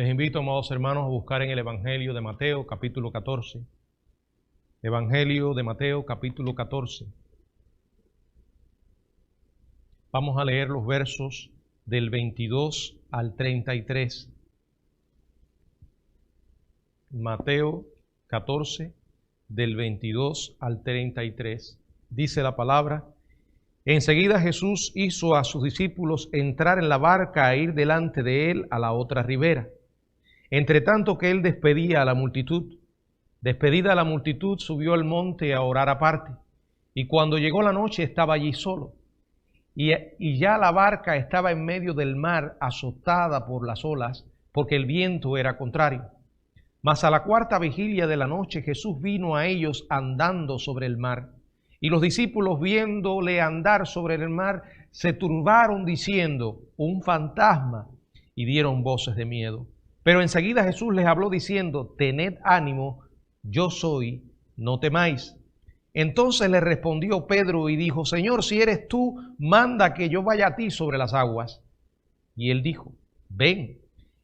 Les invito, amados hermanos, a buscar en el Evangelio de Mateo, capítulo 14. Evangelio de Mateo, capítulo 14. Vamos a leer los versos del 22 al 33. Mateo 14, del 22 al 33. Dice la palabra: enseguida Jesús hizo a sus discípulos entrar en la barca e ir delante de él a la otra ribera, entre tanto que él despedía a la multitud. Despedida la multitud, subió al monte a orar aparte, y cuando llegó la noche estaba allí solo. Y ya la barca estaba en medio del mar, azotada por las olas, porque el viento era contrario. Mas a la cuarta vigilia de la noche Jesús vino a ellos andando sobre el mar. Y los discípulos, viéndole andar sobre el mar, se turbaron diciendo: un fantasma, y dieron voces de miedo. Pero enseguida Jesús les habló diciendo: tened ánimo, yo soy, no temáis. Entonces le respondió Pedro y dijo: Señor, si eres tú, manda que yo vaya a ti sobre las aguas. Y él dijo: ven.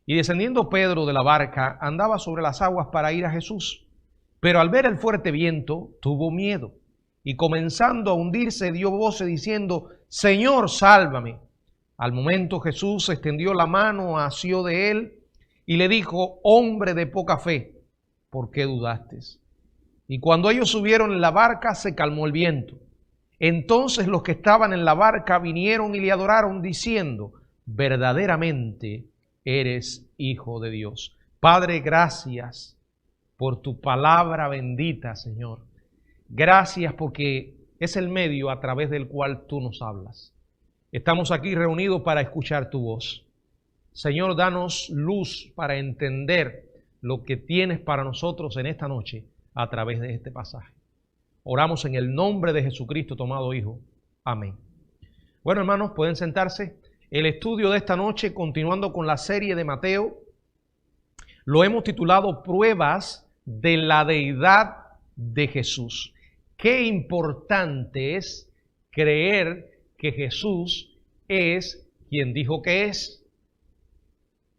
Y descendiendo Pedro de la barca, andaba sobre las aguas para ir a Jesús. Pero al ver el fuerte viento, tuvo miedo, y comenzando a hundirse, dio voces diciendo: Señor, sálvame. Al momento Jesús extendió la mano, asió de él, y le dijo: hombre de poca fe, ¿por qué dudaste? Y cuando ellos subieron en la barca, se calmó el viento. Entonces los que estaban en la barca vinieron y le adoraron, diciendo: verdaderamente eres Hijo de Dios. Padre, gracias por tu palabra bendita, Señor. Gracias porque es el medio a través del cual tú nos hablas. Estamos aquí reunidos para escuchar tu voz. Señor, danos luz para entender lo que tienes para nosotros en esta noche a través de este pasaje. Oramos en el nombre de Jesucristo, tomado Hijo. Amén. Bueno, hermanos, pueden sentarse. El estudio de esta noche, continuando con la serie de Mateo, lo hemos titulado Pruebas de la Deidad de Jesús. Qué importante es creer que Jesús es quien dijo que es.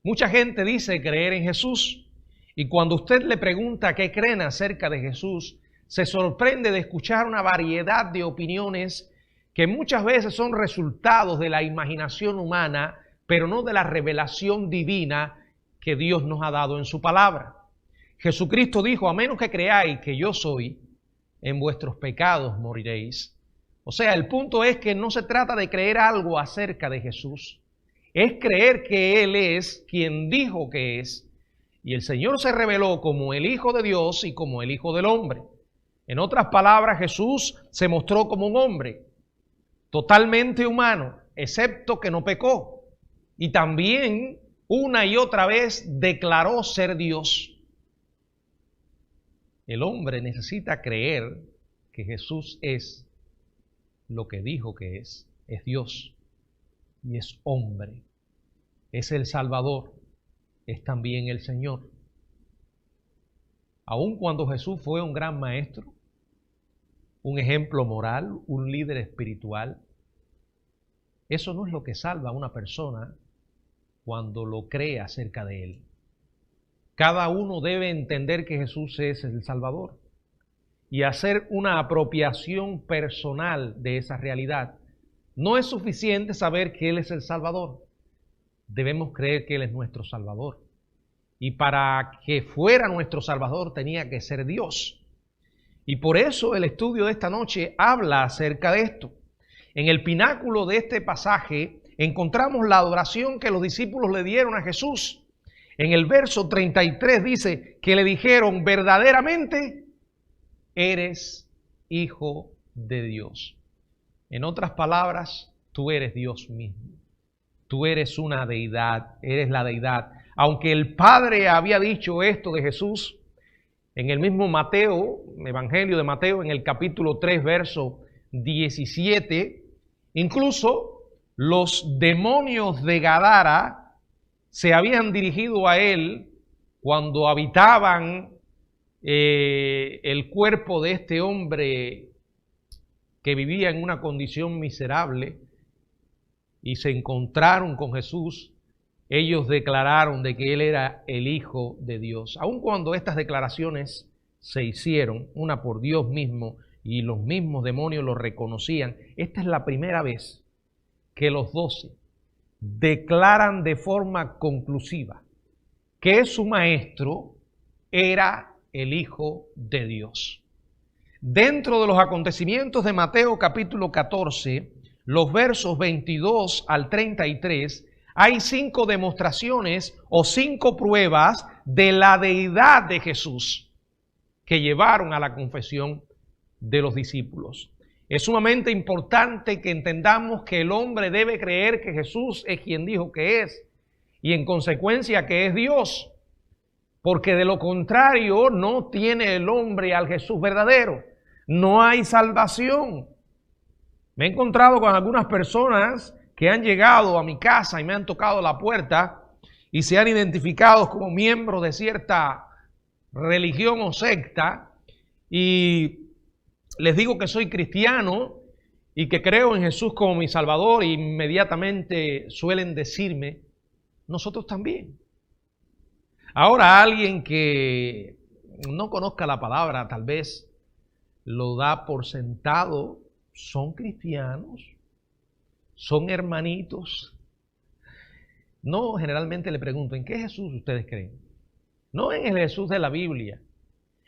Mucha gente dice creer en Jesús, y cuando usted le pregunta qué creen acerca de Jesús, se sorprende de escuchar una variedad de opiniones que muchas veces son resultados de la imaginación humana, pero no de la revelación divina que Dios nos ha dado en su palabra. Jesucristo dijo: a menos que creáis que yo soy, en vuestros pecados moriréis. O sea, el punto es que no se trata de creer algo acerca de Jesús, es creer que Él es quien dijo que es, y el Señor se reveló como el Hijo de Dios y como el Hijo del hombre. En otras palabras, Jesús se mostró como un hombre, totalmente humano, excepto que no pecó. Y también una y otra vez declaró ser Dios. El hombre necesita creer que Jesús es lo que dijo que es Dios y es hombre, es el Salvador, es también el Señor. Aun cuando Jesús fue un gran maestro, un ejemplo moral, un líder espiritual, eso no es lo que salva a una persona cuando lo cree acerca de él. Cada uno debe entender que Jesús es el Salvador y hacer una apropiación personal de esa realidad. No es suficiente saber que Él es el Salvador. Debemos creer que Él es nuestro Salvador. Y para que fuera nuestro Salvador tenía que ser Dios. Y por eso el estudio de esta noche habla acerca de esto. En el pináculo de este pasaje encontramos la adoración que los discípulos le dieron a Jesús. En el verso 33 dice que le dijeron: verdaderamente eres Hijo de Dios. En otras palabras, tú eres Dios mismo. Tú eres una deidad, eres la deidad. Aunque el Padre había dicho esto de Jesús, en el mismo Mateo, Evangelio de Mateo, en el capítulo 3, verso 17, incluso los demonios de Gadara se habían dirigido a él cuando habitaban el cuerpo de este hombre que vivía en una condición miserable, y se encontraron con Jesús ellos declararon de que Él era el Hijo de Dios. Aun cuando estas declaraciones se hicieron, una por Dios mismo, y los mismos demonios lo reconocían, esta es la primera vez que los 12 declaran de forma conclusiva que su maestro era el Hijo de Dios. Dentro de los acontecimientos de Mateo capítulo 14, los versos 22 al 33, hay 5 demostraciones o 5 pruebas de la deidad de Jesús que llevaron a la confesión de los discípulos. Es sumamente importante que entendamos que el hombre debe creer que Jesús es quien dijo que es y en consecuencia que es Dios, porque de lo contrario no tiene el hombre al Jesús verdadero. No hay salvación. Me he encontrado con algunas personas que han llegado a mi casa y me han tocado la puerta y se han identificado como miembros de cierta religión o secta, y les digo que soy cristiano y que creo en Jesús como mi Salvador, y inmediatamente suelen decirme, nosotros también. Ahora, alguien que no conozca la palabra tal vez lo da por sentado, son cristianos, son hermanitos. No, generalmente le pregunto, ¿en qué Jesús ustedes creen? No en el Jesús de la Biblia.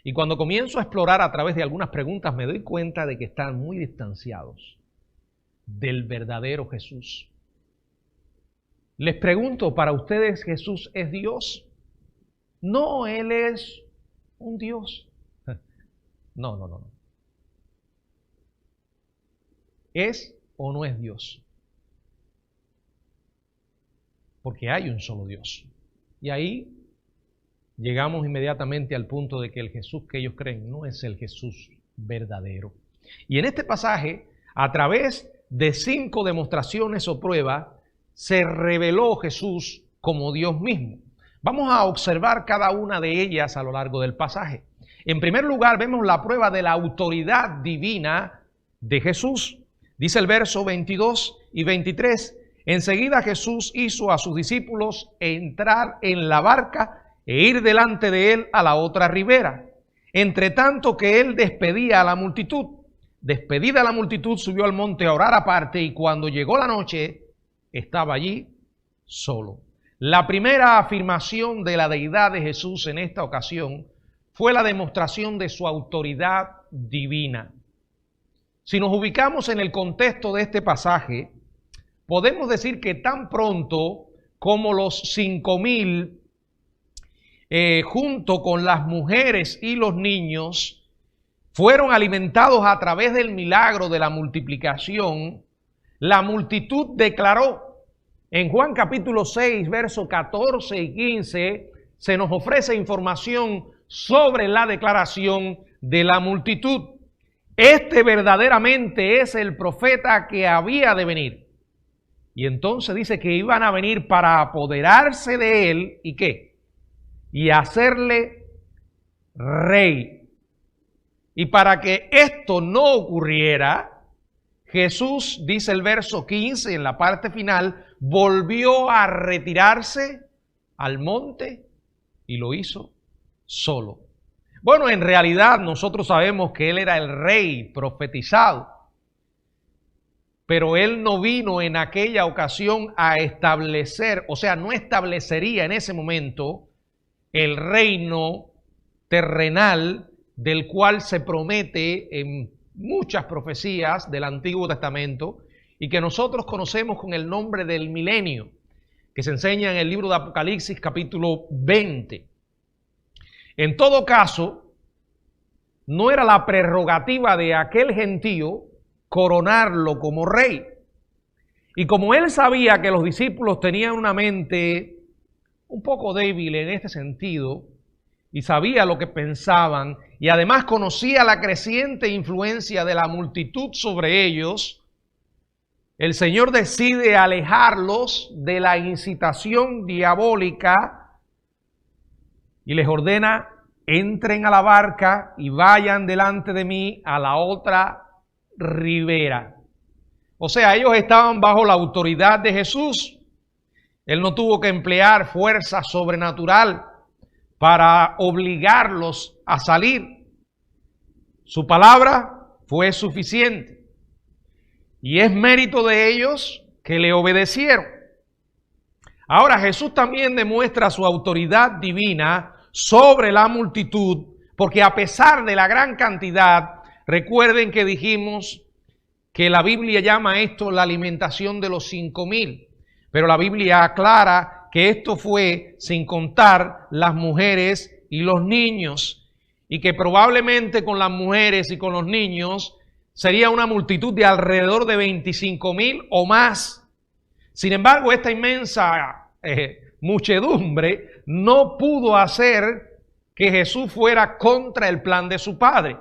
Y cuando comienzo a explorar a través de algunas preguntas, me doy cuenta de que están muy distanciados del verdadero Jesús. Les pregunto, ¿para ustedes Jesús es Dios? No, Él es un Dios. No. ¿Es o no es Dios? Porque hay un solo Dios. Y ahí llegamos inmediatamente al punto de que el Jesús que ellos creen no es el Jesús verdadero. Y en este pasaje, a través de 5 demostraciones o pruebas, se reveló Jesús como Dios mismo. Vamos a observar cada una de ellas a lo largo del pasaje. En primer lugar, vemos la prueba de la autoridad divina de Jesús. Dice el verso 22 y 23, enseguida Jesús hizo a sus discípulos entrar en la barca e ir delante de él a la otra ribera, entre tanto que él despedía a la multitud. Despedida la multitud, subió al monte a orar aparte, y cuando llegó la noche, estaba allí solo. La primera afirmación de la deidad de Jesús en esta ocasión fue la demostración de su autoridad divina. Si nos ubicamos en el contexto de este pasaje, podemos decir que tan pronto como los 5,000 junto con las mujeres y los niños fueron alimentados a través del milagro de la multiplicación, la multitud declaró. En Juan capítulo 6, versos 14 y 15, se nos ofrece información sobre la declaración de la multitud. Este verdaderamente es el profeta que había de venir. Y entonces dice que iban a venir para apoderarse de él, ¿y qué? Y hacerle rey. Y para que esto no ocurriera, Jesús, dice el verso 15 en la parte final, volvió a retirarse al monte y lo hizo solo. Bueno, en realidad nosotros sabemos que Él era el rey profetizado, pero Él no vino en aquella ocasión a establecer, o sea, no establecería en ese momento el reino terrenal del cual se promete en muchas profecías del Antiguo Testamento y que nosotros conocemos con el nombre del milenio, que se enseña en el libro de Apocalipsis capítulo 20. En todo caso, no era la prerrogativa de aquel gentío coronarlo como rey. Y como él sabía que los discípulos tenían una mente un poco débil en este sentido, y sabía lo que pensaban, y además conocía la creciente influencia de la multitud sobre ellos, el Señor decide alejarlos de la incitación diabólica y les ordena: entren a la barca y vayan delante de mí a la otra ribera. O sea, ellos estaban bajo la autoridad de Jesús. Él no tuvo que emplear fuerza sobrenatural para obligarlos a salir. Su palabra fue suficiente. Y es mérito de ellos que le obedecieron. Ahora Jesús también demuestra su autoridad divina sobre la multitud, porque a pesar de la gran cantidad, recuerden que dijimos que la Biblia llama esto la alimentación de los 5,000, pero la Biblia aclara que esto fue sin contar las mujeres y los niños, y que probablemente con las mujeres y con los niños sería una multitud de alrededor de 25,000 o más. Sin embargo, esta inmensa muchedumbre no pudo hacer que Jesús fuera contra el plan de su Padre.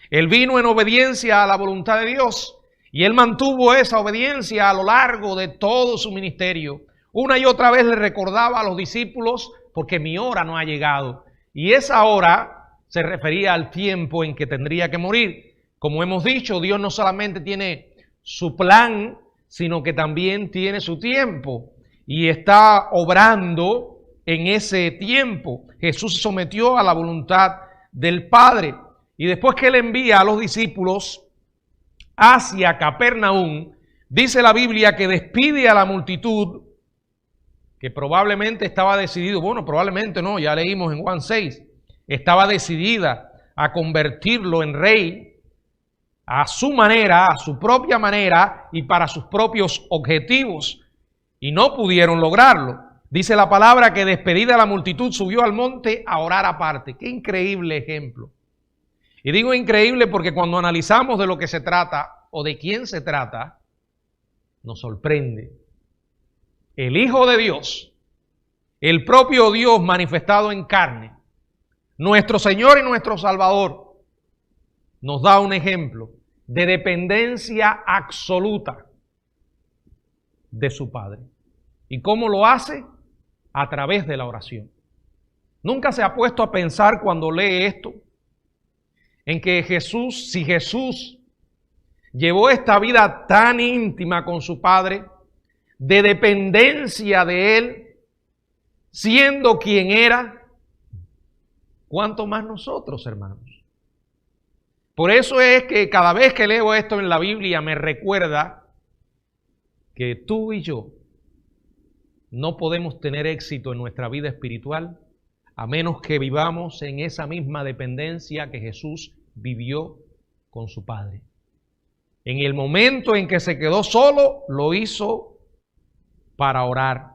Él vino en obediencia a la voluntad de Dios y Él mantuvo esa obediencia a lo largo de todo su ministerio. Una y otra vez le recordaba a los discípulos, porque mi hora no ha llegado. Y esa hora se refería al tiempo en que tendría que morir. Como hemos dicho, Dios no solamente tiene su plan, sino que también tiene su tiempo. Y está obrando en ese tiempo. Jesús se sometió a la voluntad del Padre. Y después que Él envía a los discípulos hacia Capernaum, dice la Biblia que despide a la multitud, que probablemente estaba decidido, bueno, probablemente no, ya leímos en Juan 6, estaba decidida a convertirlo en rey a su manera, a su propia manera y para sus propios objetivos, y no pudieron lograrlo. Dice la palabra que despedida la multitud subió al monte a orar aparte. Qué increíble ejemplo. Y digo increíble porque cuando analizamos de lo que se trata o de quién se trata, nos sorprende. El Hijo de Dios, el propio Dios manifestado en carne, nuestro Señor y nuestro Salvador, nos da un ejemplo de dependencia absoluta de su Padre. ¿Y cómo lo hace? A través de la oración. ¿Nunca se ha puesto a pensar cuando lee esto en que Jesús, si Jesús llevó esta vida tan íntima con su Padre, de dependencia de Él, siendo quien era, cuánto más nosotros, hermanos? Por eso es que cada vez que leo esto en la Biblia me recuerda que tú y yo no podemos tener éxito en nuestra vida espiritual a menos que vivamos en esa misma dependencia que Jesús vivió con su Padre. En el momento en que se quedó solo, lo hizo para orar.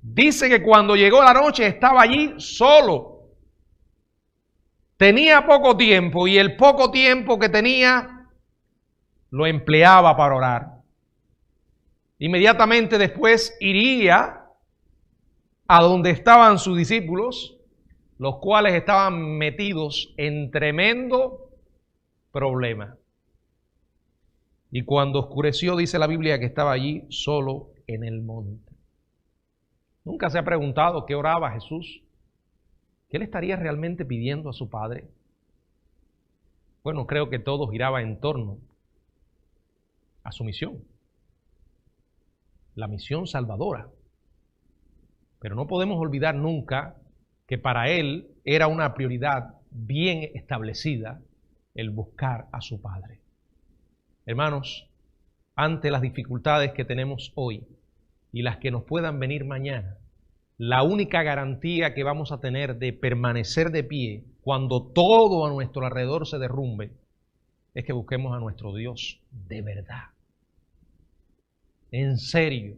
Dice que cuando llegó la noche estaba allí solo. Tenía poco tiempo y el poco tiempo que tenía lo empleaba para orar. Inmediatamente después iría a donde estaban sus discípulos, los cuales estaban metidos en tremendo problema. Y cuando oscureció, dice la Biblia que estaba allí solo en el monte. ¿Nunca se ha preguntado qué oraba Jesús? ¿Qué le estaría realmente pidiendo a su Padre? Bueno, creo que todo giraba en torno a su misión, la misión salvadora. Pero no podemos olvidar nunca que para Él era una prioridad bien establecida el buscar a su Padre. Hermanos, ante las dificultades que tenemos hoy y las que nos puedan venir mañana, la única garantía que vamos a tener de permanecer de pie cuando todo a nuestro alrededor se derrumbe es que busquemos a nuestro Dios de verdad. En serio.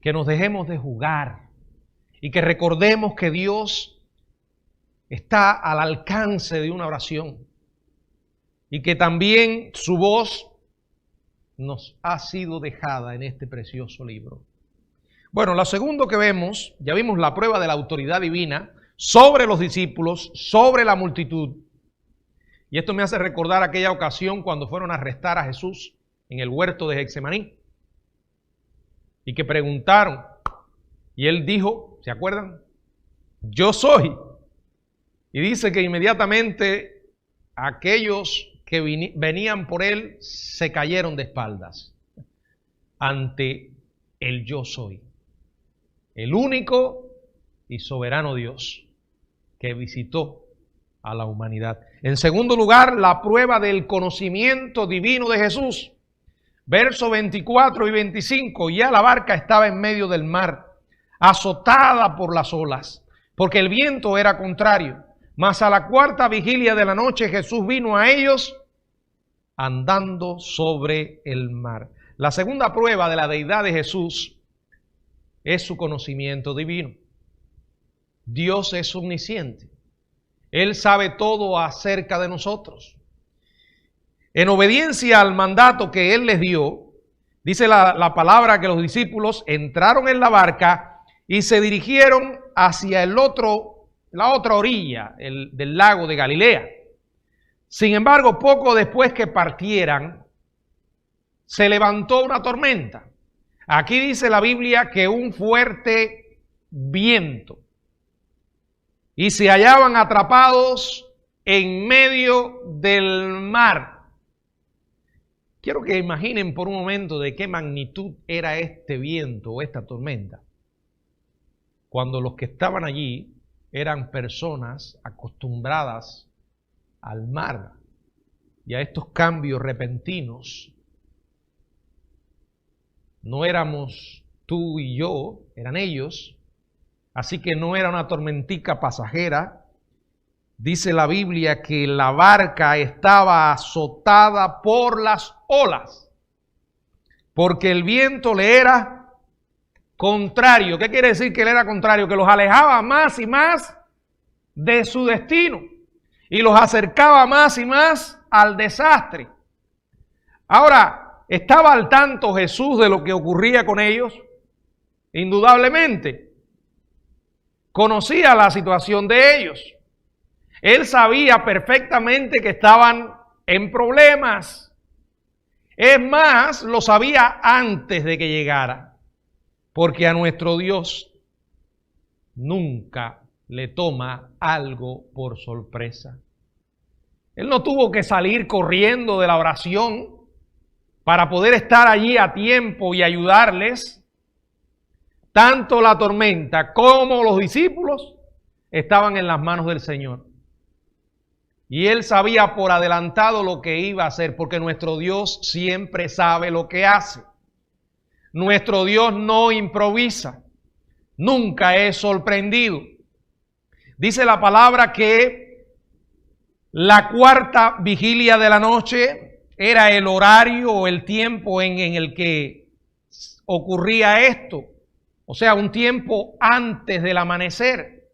Que nos dejemos de jugar y que recordemos que Dios está al alcance de una oración y que también su voz nos ha sido dejada en este precioso libro. Bueno, lo segundo que vemos, ya vimos la prueba de la autoridad divina sobre los discípulos, sobre la multitud. Y esto me hace recordar aquella ocasión cuando fueron a arrestar a Jesús en el huerto de Getsemaní. Y que preguntaron, y Él dijo, ¿se acuerdan? Yo soy. Y dice que inmediatamente aquellos que venían por Él se cayeron de espaldas ante el yo soy. el único y soberano Dios que visitó a la humanidad. En segundo lugar, la prueba del conocimiento divino de Jesús. Versos 24 y 25, ya la barca estaba en medio del mar, azotada por las olas, porque el viento era contrario. Mas a la cuarta vigilia de la noche Jesús vino a ellos andando sobre el mar. La segunda prueba de la deidad de Jesús es su conocimiento divino. Dios es omnisciente. Él sabe todo acerca de nosotros. En obediencia al mandato que Él les dio, dice la palabra que los discípulos entraron en la barca y se dirigieron hacia la otra orilla del lago de Galilea. Sin embargo, poco después que partieran, se levantó una tormenta. Aquí dice la Biblia que un fuerte viento. Y se hallaban atrapados en medio del mar. Quiero que imaginen por un momento de qué magnitud era este viento o esta tormenta. Cuando los que estaban allí eran personas acostumbradas al mar y a estos cambios repentinos. No éramos tú y yo, eran ellos. Así que no era una tormentica pasajera. Dice la Biblia que la barca estaba azotada por las olas, porque el viento le era contrario. ¿Qué quiere decir que le era contrario? Que los alejaba más y más de su destino y los acercaba más y más al desastre. Ahora, ¿estaba al tanto Jesús de lo que ocurría con ellos? Indudablemente. Conocía la situación de ellos. Él sabía perfectamente que estaban en problemas. Es más, lo sabía antes de que llegara. Porque a nuestro Dios nunca le toma algo por sorpresa. Él no tuvo que salir corriendo de la oración para poder estar allí a tiempo y ayudarles. Tanto la tormenta como los discípulos estaban en las manos del Señor. Y Él sabía por adelantado lo que iba a hacer, porque nuestro Dios siempre sabe lo que hace. Nuestro Dios no improvisa, nunca es sorprendido. Dice la palabra que la cuarta vigilia de la noche era el horario o el tiempo en el que ocurría esto. O sea, un tiempo antes del amanecer.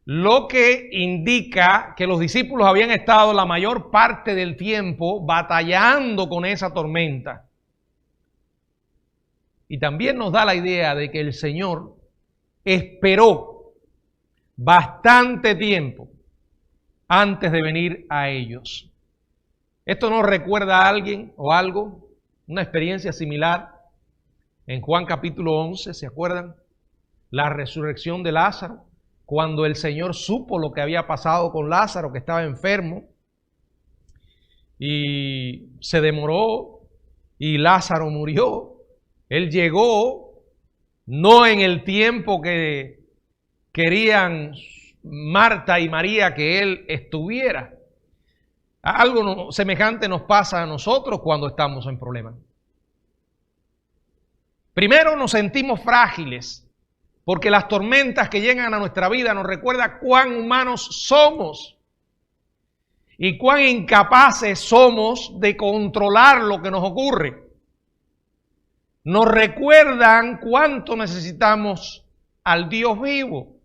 Lo que indica que los discípulos habían estado la mayor parte del tiempo batallando con esa tormenta. Y también nos da la idea de que el Señor esperó bastante tiempo antes de venir a ellos. ¿Esto nos recuerda a alguien o algo? Una experiencia similar. En Juan capítulo 11, ¿se acuerdan? La resurrección de Lázaro, cuando el Señor supo lo que había pasado con Lázaro, que estaba enfermo, y se demoró, y Lázaro murió. Él llegó, no en el tiempo que querían Marta y María que Él estuviera. Algo semejante nos pasa a nosotros cuando estamos en problemas. Primero nos sentimos frágiles, porque las tormentas que llegan a nuestra vida nos recuerdan cuán humanos somos y cuán incapaces somos de controlar lo que nos ocurre. Nos recuerdan cuánto necesitamos al Dios vivo.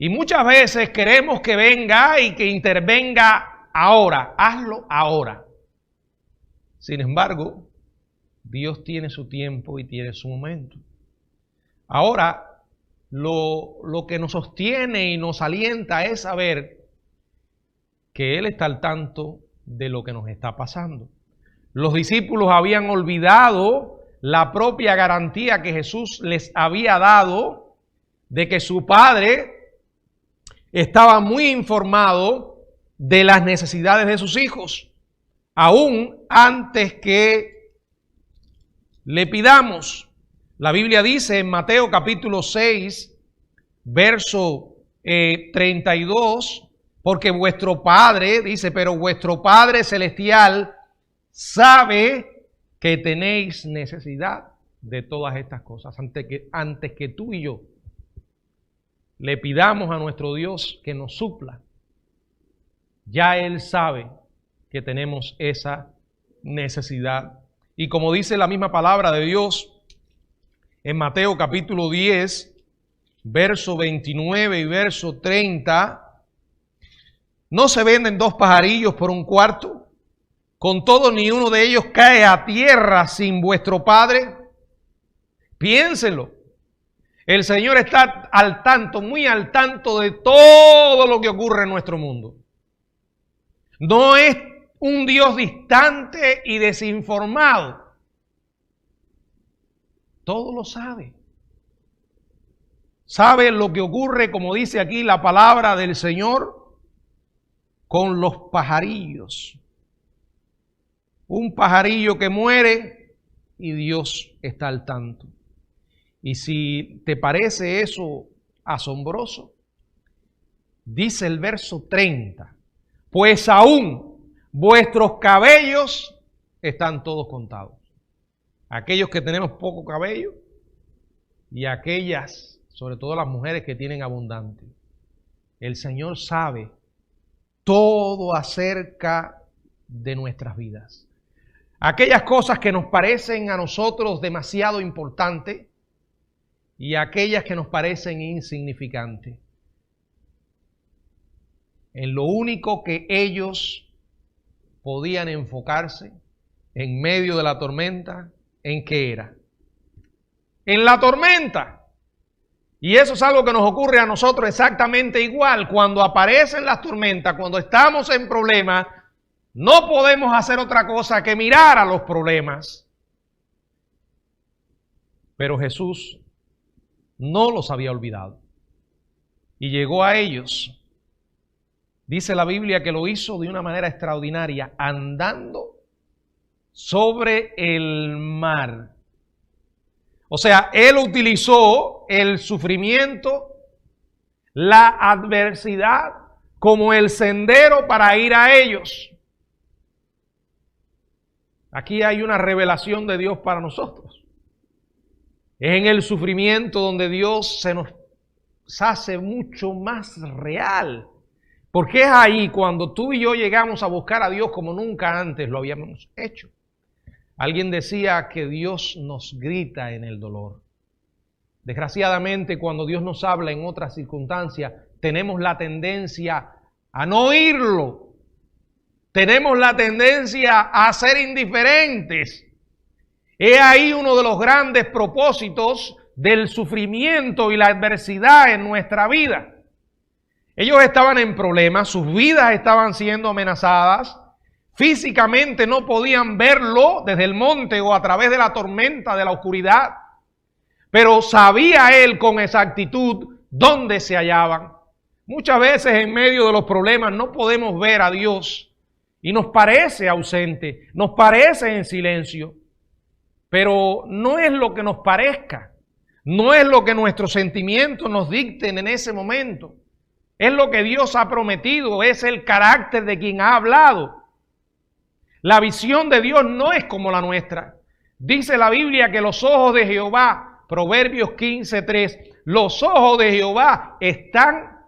Y muchas veces queremos que venga y que intervenga ahora. Hazlo ahora. Sin embargo, Dios tiene su tiempo y tiene su momento. Ahora, lo que nos sostiene y nos alienta es saber que Él está al tanto de lo que nos está pasando. Los discípulos habían olvidado la propia garantía que Jesús les había dado de que su Padre estaba muy informado de las necesidades de sus hijos, aún antes que le pidamos. La Biblia dice en Mateo capítulo 6, verso 32, porque vuestro Padre, dice, pero vuestro Padre Celestial sabe que tenéis necesidad de todas estas cosas. Antes que tú y yo le pidamos a nuestro Dios que nos supla, ya Él sabe que tenemos esa necesidad. Y como dice la misma palabra de Dios en Mateo capítulo 10, verso 29 y verso 30, ¿no se venden 2 pajarillos por 1 cuarto? Con todo, ni uno de ellos cae a tierra sin vuestro Padre. Piénselo. El Señor está al tanto, muy al tanto de todo lo que ocurre en nuestro mundo. No es un Dios distante y desinformado. Todo lo sabe. Sabe lo que ocurre, como dice aquí la palabra del Señor, con los pajarillos. Un pajarillo que muere y Dios está al tanto. Y si te parece eso asombroso, dice el verso 30, pues aún vuestros cabellos están todos contados. Aquellos que tenemos poco cabello y aquellas, sobre todo las mujeres que tienen abundante. El Señor sabe todo acerca de nuestras vidas. Aquellas cosas que nos parecen a nosotros demasiado importantes y aquellas que nos parecen insignificantes. En lo único que ellos podían enfocarse en medio de la tormenta, ¿en qué era? En la tormenta. Y eso es algo que nos ocurre a nosotros exactamente igual. Cuando aparecen las tormentas, cuando estamos en problemas, no podemos hacer otra cosa que mirar a los problemas. Pero Jesús no los había olvidado. Y llegó a ellos. Dice la Biblia que lo hizo de una manera extraordinaria, andando sobre el mar. O sea, Él utilizó el sufrimiento, la adversidad, como el sendero para ir a ellos. Aquí hay una revelación de Dios para nosotros. Es en el sufrimiento donde Dios se nos hace mucho más real. Porque es ahí cuando tú y yo llegamos a buscar a Dios como nunca antes lo habíamos hecho. Alguien decía que Dios nos grita en el dolor. Desgraciadamente, cuando Dios nos habla en otras circunstancias, tenemos la tendencia a no oírlo. Tenemos la tendencia a ser indiferentes. He ahí uno de los grandes propósitos del sufrimiento y la adversidad en nuestra vida. Ellos estaban en problemas, sus vidas estaban siendo amenazadas. Físicamente no podían verlo desde el monte o a través de la tormenta, de la oscuridad. Pero sabía él con exactitud dónde se hallaban. Muchas veces en medio de los problemas no podemos ver a Dios y nos parece ausente, nos parece en silencio. Pero no es lo que nos parezca, no es lo que nuestros sentimientos nos dicten en ese momento. Es lo que Dios ha prometido, es el carácter de quien ha hablado. La visión de Dios no es como la nuestra. Dice la Biblia que los ojos de Jehová, Proverbios 15:3, los ojos de Jehová están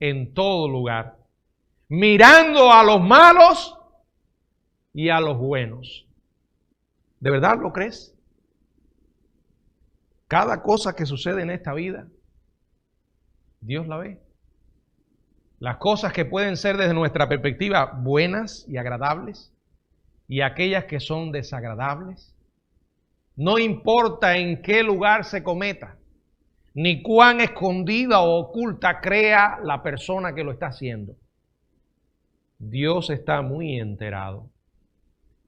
en todo lugar, mirando a los malos y a los buenos. ¿De verdad lo crees? Cada cosa que sucede en esta vida, Dios la ve. Las cosas que pueden ser desde nuestra perspectiva buenas y agradables y aquellas que son desagradables. No importa en qué lugar se cometa, ni cuán escondida o oculta crea la persona que lo está haciendo. Dios está muy enterado.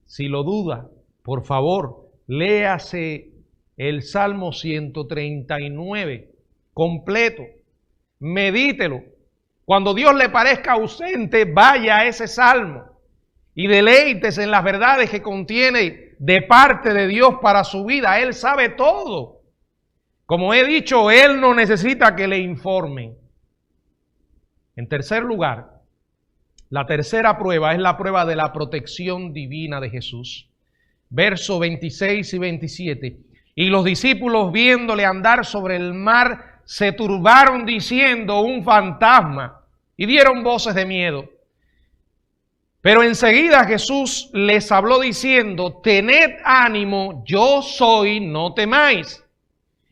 Si lo duda, por favor, léase el Salmo 139 completo. Medítelo. Cuando Dios le parezca ausente, vaya a ese salmo y deléitese en las verdades que contiene de parte de Dios para su vida. Él sabe todo. Como he dicho, Él no necesita que le informen. En tercer lugar, la tercera prueba es la prueba de la protección divina de Jesús. Versos 26 y 27. Y los discípulos, viéndole andar sobre el mar, se turbaron diciendo: un fantasma, y dieron voces de miedo. Pero enseguida Jesús les habló diciendo: tened ánimo, yo soy, no temáis.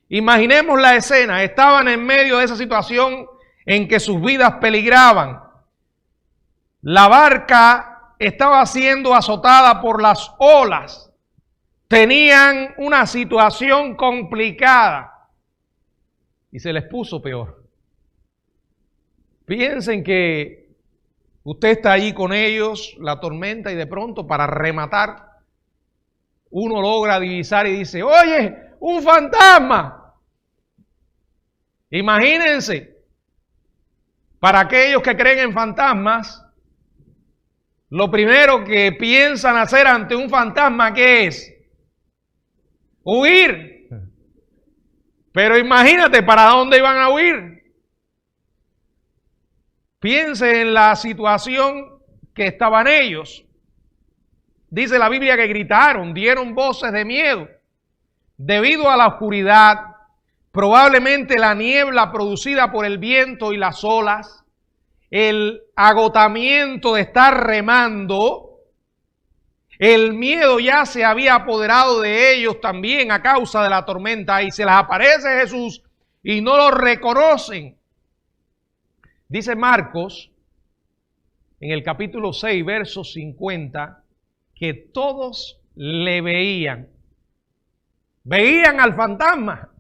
Imaginemos la escena. Estaban en medio de esa situación en que sus vidas peligraban. La barca estaba siendo azotada por las olas. Tenían una situación complicada y se les puso peor. Piensen que usted está allí con ellos, la tormenta, y de pronto, para rematar, uno logra divisar y dice: oye, un fantasma. Imagínense, para aquellos que creen en fantasmas, lo primero que piensan hacer ante un fantasma, ¿qué es? Huir. Pero imagínate para dónde iban a huir. Piense en la situación que estaban ellos. Dice la Biblia que gritaron, dieron voces de miedo. Debido a la oscuridad, probablemente la niebla producida por el viento y las olas, el agotamiento de estar remando, el miedo ya se había apoderado de ellos también a causa de la tormenta, y se les aparece Jesús y no lo reconocen. Dice Marcos, en el capítulo 6, verso 50, que todos le veían. Veían al fantasma,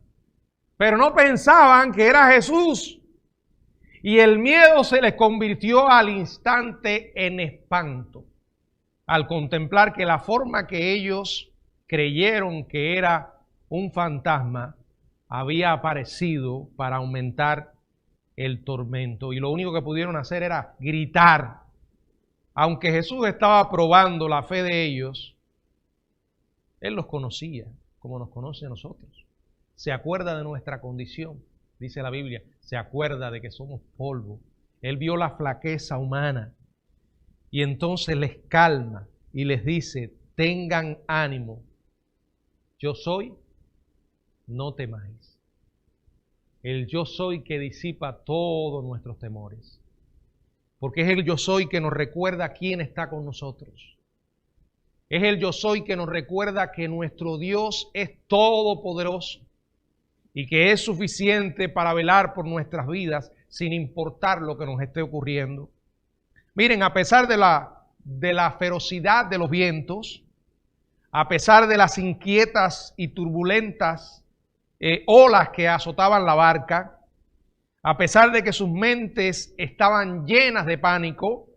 pero no pensaban que era Jesús. Y el miedo se les convirtió al instante en espanto, al contemplar que la forma que ellos creyeron que era un fantasma había aparecido para aumentar el tormento. Y lo único que pudieron hacer era gritar. Aunque Jesús estaba probando la fe de ellos, Él los conocía como nos conoce a nosotros. Se acuerda de nuestra condición, dice la Biblia. Se acuerda de que somos polvo. Él vio la flaqueza humana y entonces les calma y les dice: tengan ánimo, yo soy, no temáis. El yo soy que disipa todos nuestros temores. Porque es el yo soy que nos recuerda quién está con nosotros. Es el yo soy que nos recuerda que nuestro Dios es todopoderoso y que es suficiente para velar por nuestras vidas sin importar lo que nos esté ocurriendo. Miren, a pesar de la ferocidad de los vientos, a pesar de las inquietas y turbulentas olas que azotaban la barca, a pesar de que sus mentes estaban llenas de pánico,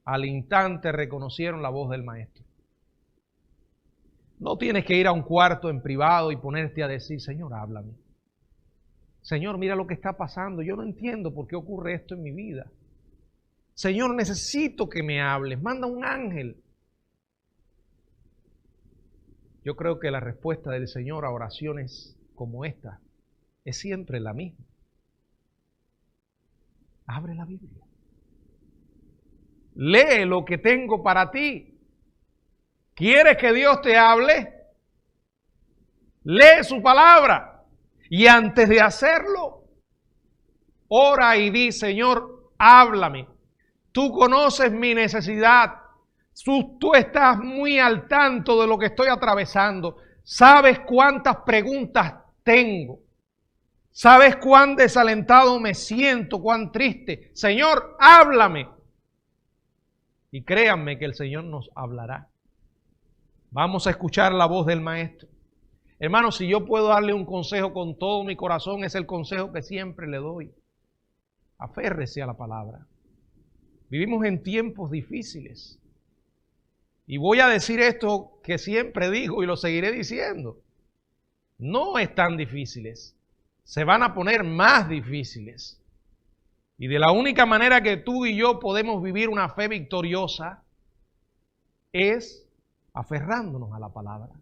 al instante reconocieron la voz del Maestro. No tienes que ir a un cuarto en privado y ponerte a decir: Señor, háblame. Señor, mira lo que está pasando. Yo no entiendo por qué ocurre esto en mi vida. Señor, necesito que me hables. Manda un ángel. Yo creo que la respuesta del Señor a oraciones como esta es siempre la misma. Abre la Biblia. Lee lo que tengo para ti. ¿Quieres que Dios te hable? Lee su palabra. Y antes de hacerlo, ora y di: Señor, háblame. Tú conoces mi necesidad. Tú estás muy al tanto de lo que estoy atravesando. Sabes cuántas preguntas tengo. Sabes cuán desalentado me siento, cuán triste. Señor, háblame. Y créanme que el Señor nos hablará. Vamos a escuchar la voz del Maestro. Hermanos, si yo puedo darle un consejo con todo mi corazón, es el consejo que siempre le doy. Aférrese a la palabra. Vivimos en tiempos difíciles. Y voy a decir esto que siempre digo y lo seguiré diciendo. No están difíciles. Se van a poner más difíciles. Y de la única manera que tú y yo podemos vivir una fe victoriosa es aferrándonos a la palabra.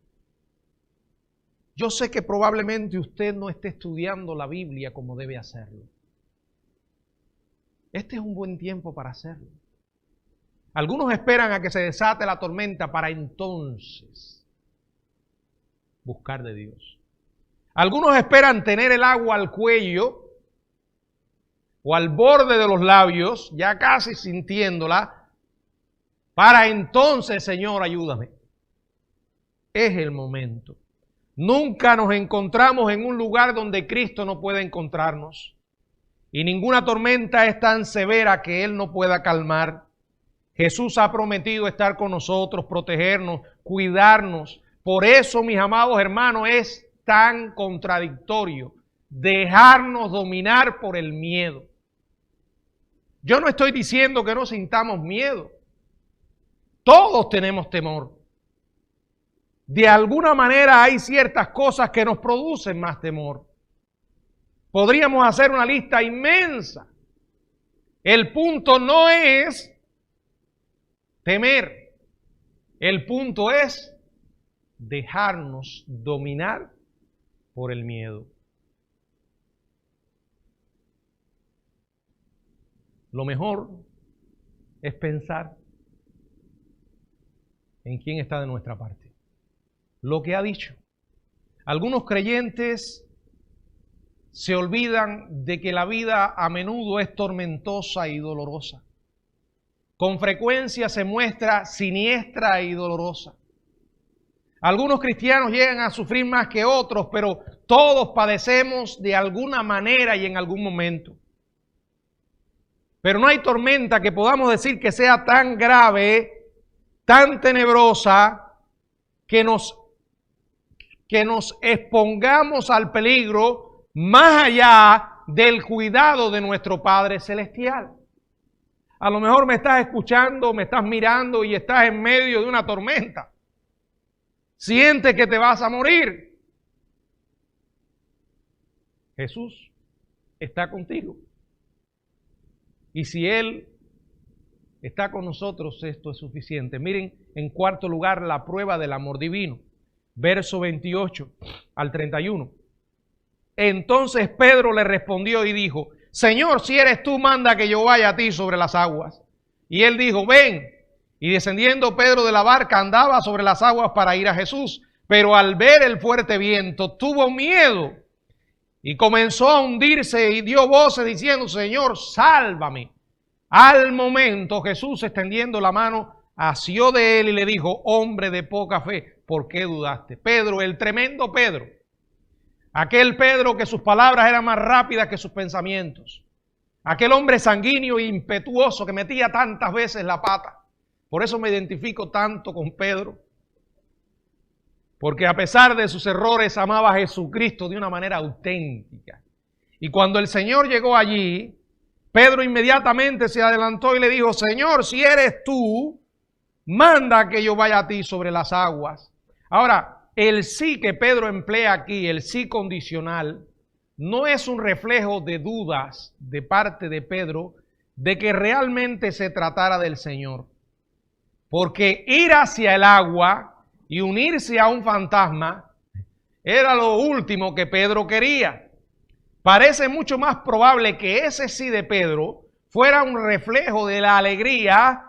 Yo sé que probablemente usted no esté estudiando la Biblia como debe hacerlo. Este es un buen tiempo para hacerlo. Algunos esperan a que se desate la tormenta para entonces buscar de Dios. Algunos esperan tener el agua al cuello o al borde de los labios, ya casi sintiéndola, para entonces, Señor, ayúdame. Es el momento. Nunca nos encontramos en un lugar donde Cristo no pueda encontrarnos. Y ninguna tormenta es tan severa que Él no pueda calmar. Jesús ha prometido estar con nosotros, protegernos, cuidarnos. Por eso, mis amados hermanos, es tan contradictorio dejarnos dominar por el miedo. Yo no estoy diciendo que no sintamos miedo. Todos tenemos temor. De alguna manera hay ciertas cosas que nos producen más temor. Podríamos hacer una lista inmensa. El punto no es temer. El punto es dejarnos dominar por el miedo. Lo mejor es pensar en quién está de nuestra parte. Lo que ha dicho. Algunos creyentes se olvidan de que la vida a menudo es tormentosa y dolorosa. Con frecuencia se muestra siniestra y dolorosa. Algunos cristianos llegan a sufrir más que otros, pero todos padecemos de alguna manera y en algún momento. Pero no hay tormenta que podamos decir que sea tan grave, tan tenebrosa, que nos expongamos al peligro más allá del cuidado de nuestro Padre Celestial. A lo mejor me estás escuchando, me estás mirando y estás en medio de una tormenta. Sientes que te vas a morir. Jesús está contigo. Y si Él está con nosotros, esto es suficiente. Miren, en cuarto lugar, la prueba del amor divino. Verso 28 al 31. Entonces Pedro le respondió y dijo: Señor, si eres tú, manda que yo vaya a ti sobre las aguas. Y él dijo: ven. Y descendiendo Pedro de la barca andaba sobre las aguas para ir a Jesús. Pero al ver el fuerte viento tuvo miedo y comenzó a hundirse y dio voces diciendo: Señor, sálvame. Al momento Jesús, extendiendo la mano, asió de él y le dijo: hombre de poca fe, ¿por qué dudaste? Pedro, el tremendo Pedro, aquel Pedro que sus palabras eran más rápidas que sus pensamientos, aquel hombre sanguíneo e impetuoso que metía tantas veces la pata. Por eso me identifico tanto con Pedro, porque a pesar de sus errores amaba a Jesucristo de una manera auténtica. Y cuando el Señor llegó allí, Pedro inmediatamente se adelantó y le dijo: Señor, si eres tú, manda que yo vaya a ti sobre las aguas. Ahora, el sí que Pedro emplea aquí, el sí condicional, no es un reflejo de dudas de parte de Pedro de que realmente se tratara del Señor. Porque ir hacia el agua y unirse a un fantasma era lo último que Pedro quería. Parece mucho más probable que ese sí de Pedro fuera un reflejo de la alegría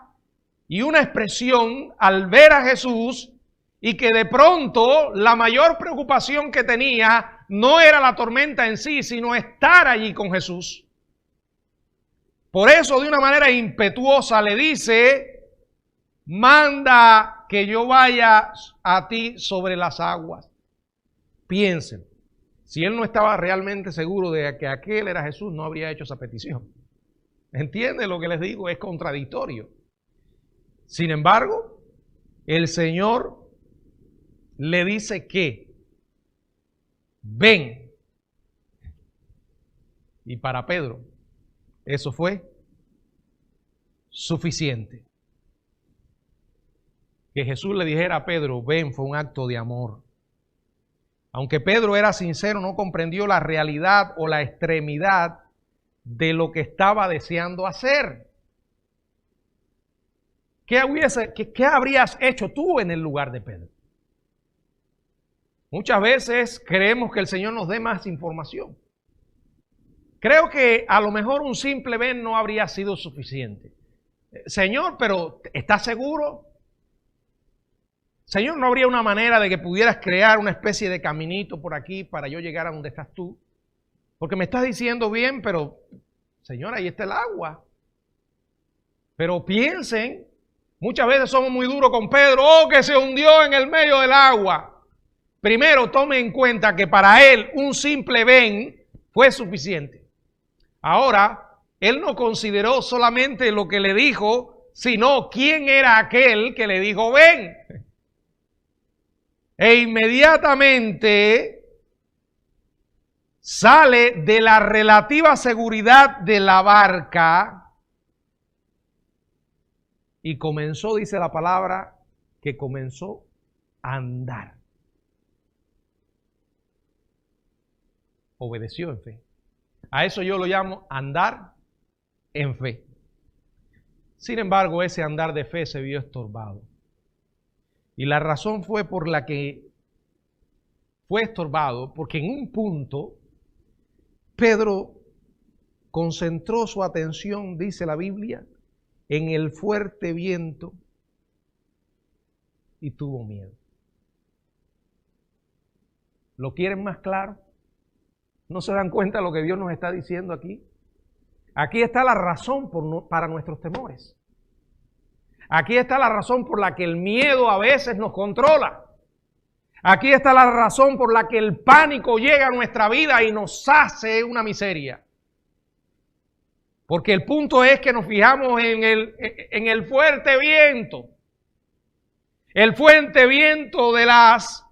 y una expresión al ver a Jesús, y que de pronto la mayor preocupación que tenía no era la tormenta en sí, sino estar allí con Jesús. Por eso, de una manera impetuosa le dice: manda que yo vaya a ti sobre las aguas. Piensen, si él no estaba realmente seguro de que aquel era Jesús, no habría hecho esa petición. ¿Entienden lo que les digo? Es contradictorio. Sin embargo, el Señor le dice que ven. Y para Pedro eso fue suficiente. Que Jesús le dijera a Pedro ven fue un acto de amor. Aunque Pedro era sincero, no comprendió la realidad o la extremidad de lo que estaba deseando hacer. ¿qué habrías hecho tú en el lugar de Pedro? Muchas veces creemos que el Señor nos dé más información. Creo que a lo mejor un simple ven no habría sido suficiente. Señor, pero ¿estás seguro? Señor, ¿no habría una manera de que pudieras crear una especie de caminito por aquí para yo llegar a donde estás tú? Porque me estás diciendo bien, pero Señor, ahí está el agua. Pero piensen, muchas veces somos muy duros con Pedro, que se hundió en el medio del agua. Primero, tome en cuenta que para él un simple ven fue suficiente. Ahora, él no consideró solamente lo que le dijo, sino quién era aquel que le dijo ven. E inmediatamente sale de la relativa seguridad de la barca y comenzó, dice la palabra, que comenzó a andar. Obedeció en fe. A eso yo lo llamo andar en fe. Sin embargo, ese andar de fe se vio estorbado. Y la razón fue por la que fue estorbado, porque en un punto Pedro concentró su atención, dice la Biblia, en el fuerte viento y tuvo miedo. ¿Lo quieren más claro? ¿No se dan cuenta de lo que Dios nos está diciendo aquí? Aquí está la razón para nuestros temores. Aquí está la razón por la que el miedo a veces nos controla. Aquí está la razón por la que el pánico llega a nuestra vida y nos hace una miseria. Porque el punto es que nos fijamos en el fuerte viento. El fuerte viento de las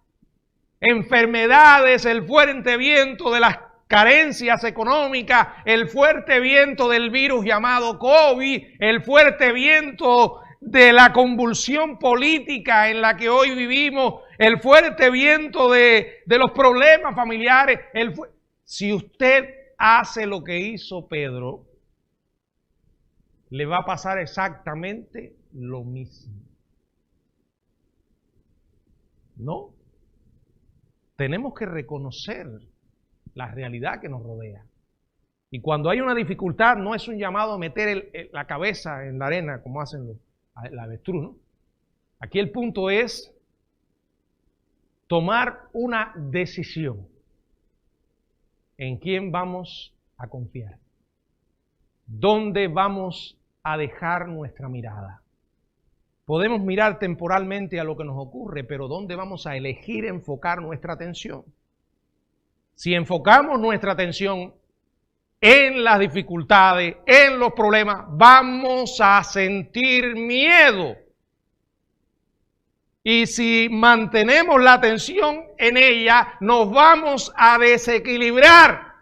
enfermedades, el fuerte viento de las carencias económicas, el fuerte viento del virus llamado COVID, el fuerte viento de la convulsión política en la que hoy vivimos, el fuerte viento de los problemas familiares. Si usted hace lo que hizo Pedro, le va a pasar exactamente lo mismo. ¿No? Tenemos que reconocer la realidad que nos rodea. Y cuando hay una dificultad, no es un llamado a meter la cabeza en la arena como hacen la avestruz, ¿no? Aquí el punto es tomar una decisión en quién vamos a confiar, dónde vamos a dejar nuestra mirada. Podemos mirar temporalmente a lo que nos ocurre, pero ¿dónde vamos a elegir enfocar nuestra atención? Si enfocamos nuestra atención en las dificultades, en los problemas, vamos a sentir miedo. Y si mantenemos la atención en ella, nos vamos a desequilibrar.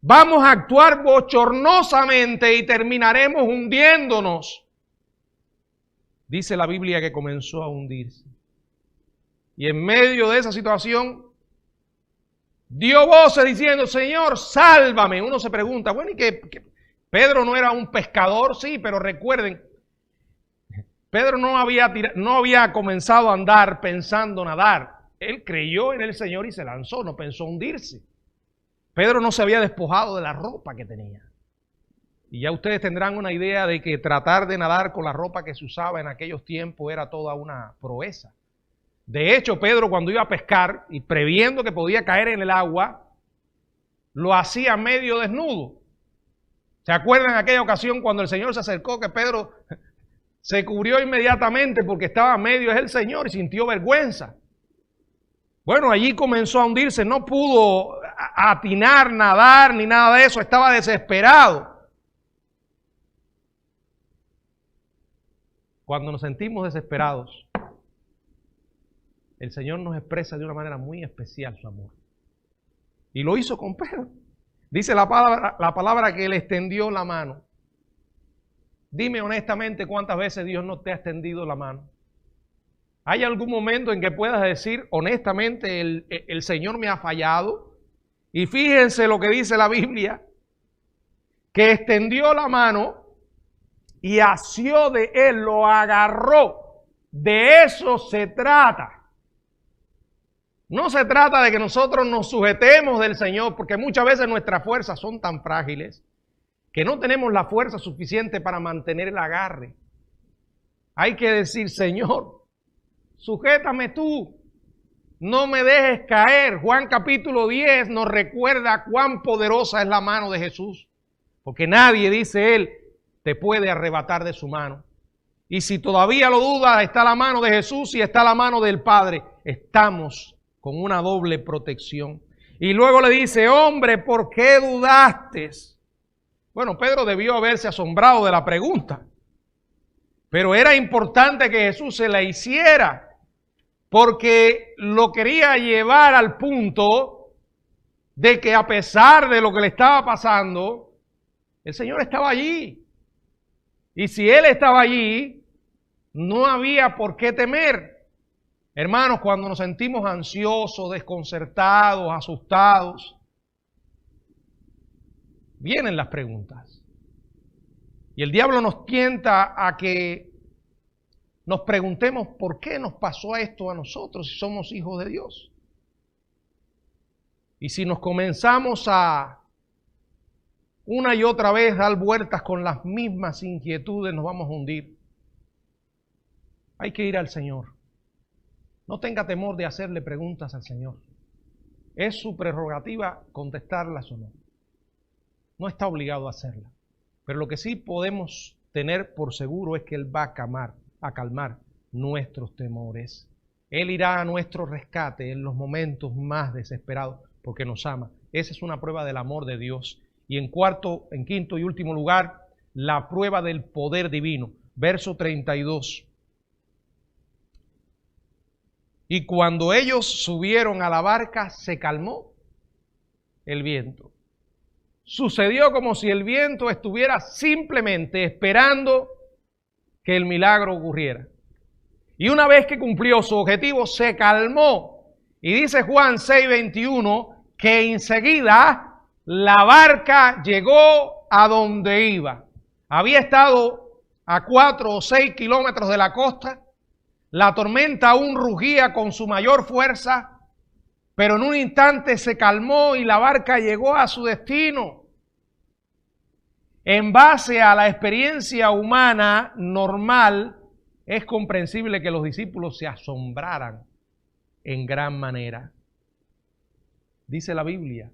Vamos a actuar bochornosamente y terminaremos hundiéndonos. Dice la Biblia que comenzó a hundirse. Y en medio de esa situación, dio voces diciendo, Señor, sálvame. Uno se pregunta, bueno, ¿y qué? Pedro no era un pescador? Sí, pero recuerden, Pedro no había comenzado a andar pensando nadar. Él creyó en el Señor y se lanzó, no pensó hundirse. Pedro no se había despojado de la ropa que tenía. Y ya ustedes tendrán una idea de que tratar de nadar con la ropa que se usaba en aquellos tiempos era toda una proeza. De hecho, Pedro cuando iba a pescar y previendo que podía caer en el agua, lo hacía medio desnudo. ¿Se acuerdan aquella ocasión cuando el Señor se acercó que Pedro se cubrió inmediatamente porque estaba medio es el Señor y sintió vergüenza? Bueno, allí comenzó a hundirse, no pudo atinar, nadar ni nada de eso, estaba desesperado. Cuando nos sentimos desesperados, el Señor nos expresa de una manera muy especial su amor. Y lo hizo con Pedro. Dice la palabra que Él extendió la mano. Dime honestamente cuántas veces Dios no te ha extendido la mano. ¿Hay algún momento en que puedas decir honestamente el Señor me ha fallado? Y fíjense lo que dice la Biblia, que extendió la mano y asió de él, lo agarró. De eso se trata. No se trata de que nosotros nos sujetemos del Señor, porque muchas veces nuestras fuerzas son tan frágiles que no tenemos la fuerza suficiente para mantener el agarre. Hay que decir, Señor, sujétame tú, no me dejes caer. Juan capítulo 10 nos recuerda cuán poderosa es la mano de Jesús, porque nadie, dice él, te puede arrebatar de su mano. Y si todavía lo dudas, está la mano de Jesús y está la mano del Padre. Estamos con una doble protección. Y luego le dice, hombre, ¿por qué dudaste? Bueno, Pedro debió haberse asombrado de la pregunta, pero era importante que Jesús se la hiciera, porque lo quería llevar al punto de que a pesar de lo que le estaba pasando, el Señor estaba allí. Y si Él estaba allí, no había por qué temer. Hermanos, cuando nos sentimos ansiosos, desconcertados, asustados, vienen las preguntas. Y el diablo nos tienta a que nos preguntemos por qué nos pasó esto a nosotros si somos hijos de Dios. Y si nos comenzamos a una y otra vez dar vueltas con las mismas inquietudes, nos vamos a hundir. Hay que ir al Señor. No tenga temor de hacerle preguntas al Señor. Es su prerrogativa contestarlas o no. No está obligado a hacerlas. Pero lo que sí podemos tener por seguro es que Él va a calmar nuestros temores. Él irá a nuestro rescate en los momentos más desesperados porque nos ama. Esa es una prueba del amor de Dios. Y en quinto y último lugar, la prueba del poder divino. Verso 32. Y cuando ellos subieron a la barca, se calmó el viento. Sucedió como si el viento estuviera simplemente esperando que el milagro ocurriera. Y una vez que cumplió su objetivo, se calmó. Y dice Juan 6:21 que enseguida la barca llegó a donde iba. Había estado a 4 o 6 kilómetros de la costa. La tormenta aún rugía con su mayor fuerza, pero en un instante se calmó y la barca llegó a su destino. En base a la experiencia humana normal, es comprensible que los discípulos se asombraran en gran manera. Dice la Biblia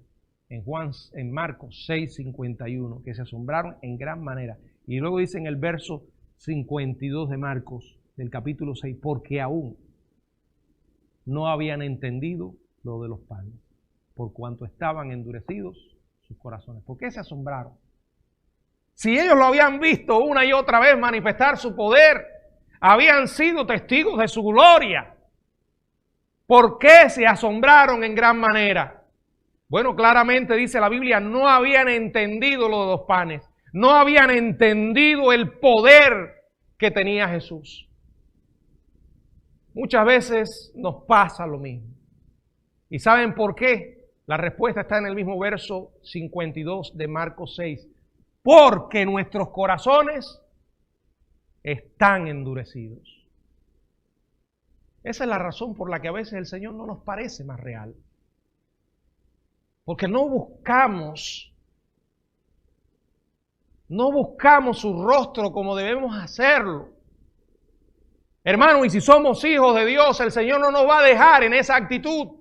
en Marcos 6:51 que se asombraron en gran manera. Y luego dice en el verso 52 de Marcos, del capítulo 6, porque aún no habían entendido lo de los panes, por cuanto estaban endurecidos sus corazones. ¿Por qué se asombraron? Si ellos lo habían visto una y otra vez manifestar su poder, habían sido testigos de su gloria, ¿por qué se asombraron en gran manera? Bueno, claramente dice la Biblia, no habían entendido lo de los panes, no habían entendido el poder que tenía Jesús. Muchas veces nos pasa lo mismo. ¿Y saben por qué? La respuesta está en el mismo verso 52 de Marcos 6. Porque nuestros corazones están endurecidos. Esa es la razón por la que a veces el Señor no nos parece más real. Porque no buscamos su rostro como debemos hacerlo. Hermano, y si somos hijos de Dios, el Señor no nos va a dejar en esa actitud.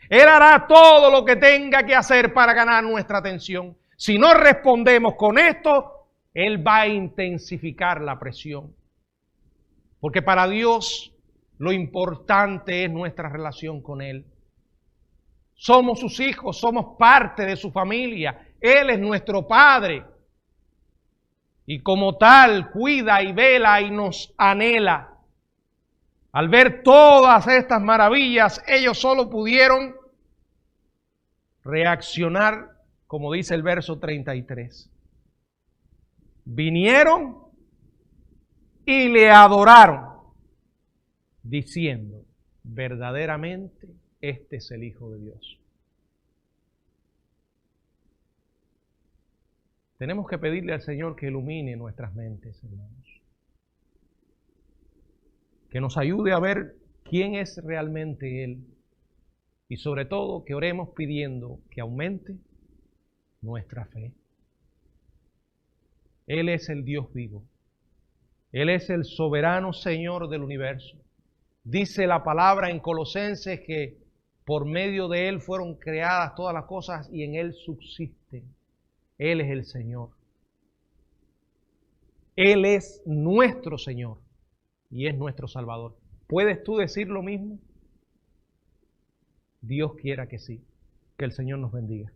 Él hará todo lo que tenga que hacer para ganar nuestra atención. Si no respondemos con esto, Él va a intensificar la presión. Porque para Dios lo importante es nuestra relación con Él. Somos sus hijos, somos parte de su familia. Él es nuestro Padre. Y como tal, cuida y vela y nos anhela. Al ver todas estas maravillas, ellos solo pudieron reaccionar, como dice el verso 33. Vinieron y le adoraron, diciendo, verdaderamente este es el Hijo de Dios. Tenemos que pedirle al Señor que ilumine nuestras mentes, hermanos. Que nos ayude a ver quién es realmente Él. Y sobre todo que oremos pidiendo que aumente nuestra fe. Él es el Dios vivo. Él es el soberano Señor del universo. Dice la palabra en Colosenses que por medio de Él fueron creadas todas las cosas y en Él subsisten. Él es el Señor. Él es nuestro Señor y es nuestro Salvador. ¿Puedes tú decir lo mismo? Dios quiera que sí. Que el Señor nos bendiga.